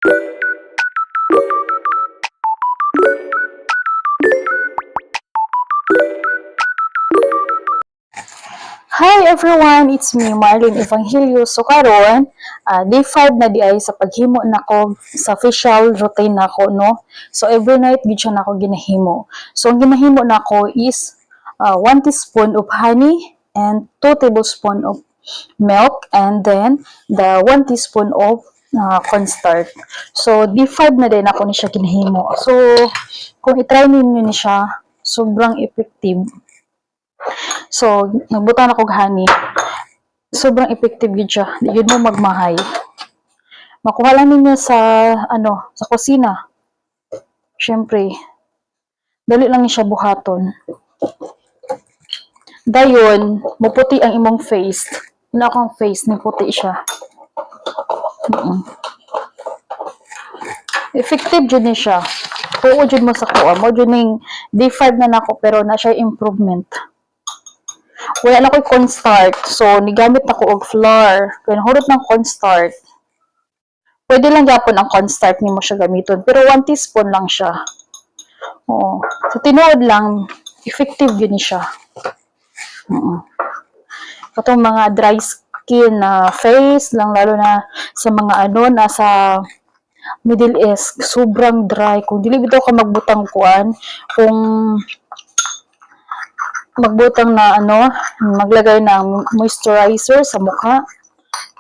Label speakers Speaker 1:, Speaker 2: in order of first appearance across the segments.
Speaker 1: Hi everyone, it's me Marlene Evangelio. So karon, day 5 na di ay sa paghimo nako sa official routine nako, no. So every night gid siya nako ginahimo. So ang ginahimo nako is 1 teaspoon of honey and 2 tablespoon of milk, and then the 1 teaspoon of cornstarch. So day 5 na din ako ni siya ginahimo. So kung i-try ninyo ni siya, sobrang effective. So, nagbutang ako honey. Sobrang effective yun siya. Di yun mo magmahay. Makuha lang ninyo sa, sa kusina. Siyempre, dali lang siya buhaton. Dayon, maputi ang imong face. Ina akong face, ni puti siya. Effective dyan ni siya. Oo dyan mo sa kuha. Mo dyan yung day 5 na nako, pero na siya improvement. Wala na ko'y cornstarch. So, nigamit na ko og flour. Kaya nahurot ng cornstarch. Pwede lang yapon ang cornstarch ni mo siya gamiton. Pero 1 teaspoon lang siya. Oo. So, tinuod lang. Effective yun siya. Katong mga dry skin na face lang, lalo na sa mga nasa Middle East, sobrang dry. Kung dili bitaw ka magbutang kuan, kung magbutang na maglagay ng moisturizer sa mukha,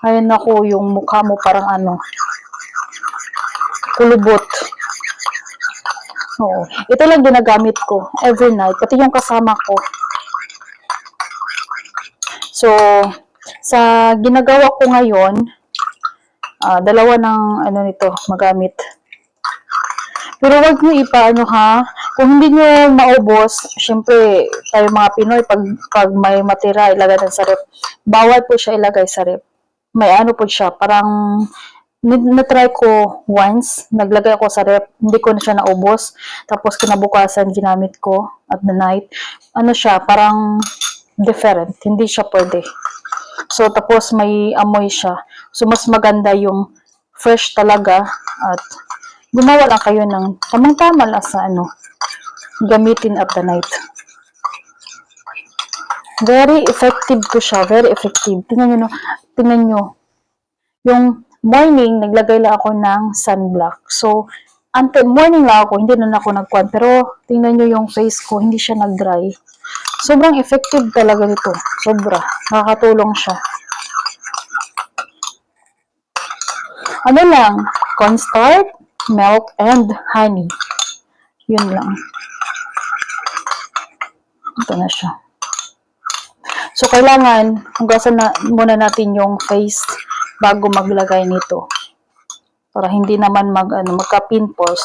Speaker 1: ayun ako, yung mukha mo parang kulubot. Oo. Ito lang ginagamit ko every night, pati yung kasama ko. So, sa ginagawa ko ngayon, dalawa ng nito magamit. Pero wag niyo ipaano ha, kung hindi niyo maubos, syempre tayo mga Pinoy, pag may matira, ilagay sa rep. Bawal po siya ilagay sa rep. May po siya, parang na-try ko once, naglagay ako sa rep, hindi ko na siya naubos. Tapos kinabukasan, ginamit ko at the night. Siya, parang different, hindi siya pwede. So, tapos may amoy siya. So, mas maganda yung fresh talaga at gumawa lang kayo ng tamang-tama lang sa gamitin at the night. Very effective to siya, very effective. Tingnan nyo. Yung morning, naglagay lang ako ng sunblock. So, until morning lang ako, hindi na ako nagkuhan. Pero, tingnan nyo yung face ko, hindi siya nag-dry. Sobrang effective talaga nito. Sobra. Nakakatulong siya. Cornstarch, milk, and honey. Yun lang. Ito na siya. So, kailangan, hugasan na muna natin yung face bago maglagay nito. Para hindi naman magka-pimples.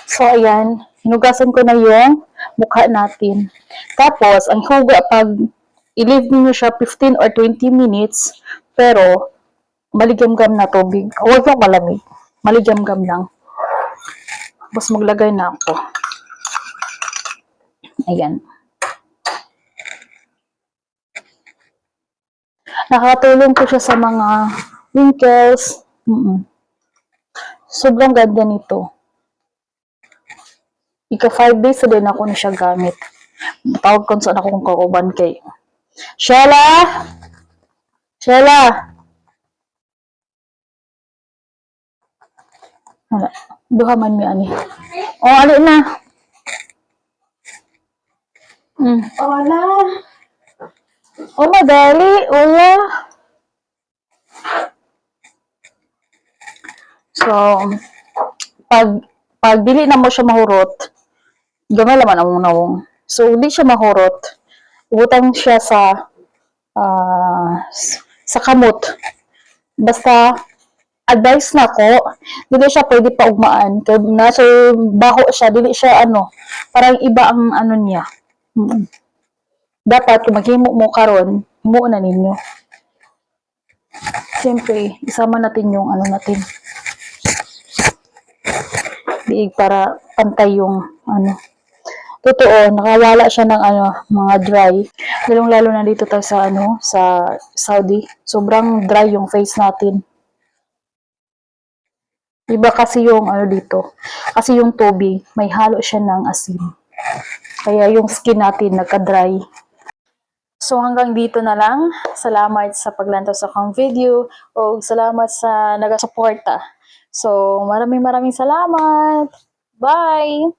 Speaker 1: So, ayan. Hinugasan ko na yung mukha natin. Tapos, ang huga, pag i-leave niyo siya 15 or 20 minutes, pero, maligamgam na tubig. Huwag yung malamig. Maligamgam lang. Tapos, maglagay na ako. Ayan. Nakatulong po siya sa mga wrinkles. Sobrang ganda nito. Ika 5 days na din ako na siya gamit. Tawag ko saan ako kung kauban kay Shella! Shella! Wala. Duha man mi ani. Oh, ali na. Wala. Oh, madali. Wala. So, pag dili na mo siya mahurot, gamay laman ang nawong. So, hindi siya mahurot. Ibutang siya sa kamot. Basta, advice na ko, dili siya pwede pa ugmaan. Kaya nasa baho siya, dili siya parang iba ang niya. Dapat, kung maghimo mo karon, himo na ninyo. Siyempre, isama natin yung natin. Diig para pantay yung Totoo, nakawala siya ng mga dry. Lalong-lalo na dito tayo sa Saudi. Sobrang dry yung face natin. Iba kasi yung ano dito. Kasi yung tubig, may halo siya ng asin. Kaya yung skin natin nagka-dry. So hanggang dito na lang. Salamat sa paglantaw sa akong video o salamat sa nagasuporta. So maraming salamat. Bye!